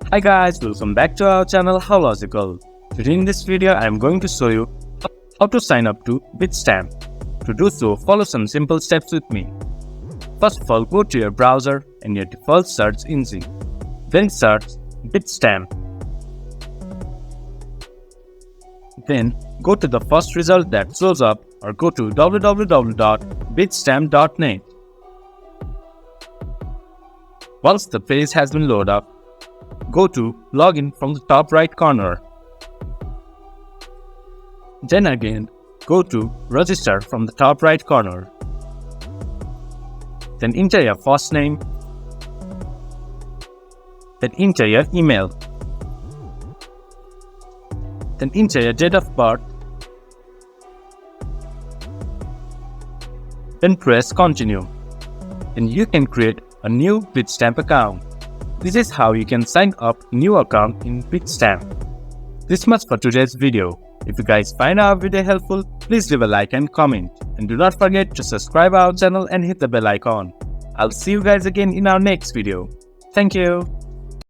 Hi guys, welcome back to our channel How Logical. Today in this video I am going to show you how to sign up to Bitstamp. To do so, follow some simple steps with me. First of all, go to your browser and your default search engine. Then search Bitstamp. Then go to the first result that shows up or go to www.bitstamp.net. Once the page has been loaded up, go to Login from the top right corner. Then again, go to Register from the top right corner. Then enter your first name. Then enter your email. Then enter your date of birth. Then press Continue. Then you can create a new Bitstamp account. This is how you can sign up a new account in Bitstamp. This much for today's video. If you guys find our video helpful, please leave a like and comment. And do not forget to subscribe our channel and hit the bell icon. I'll see you guys again in our next video. Thank you.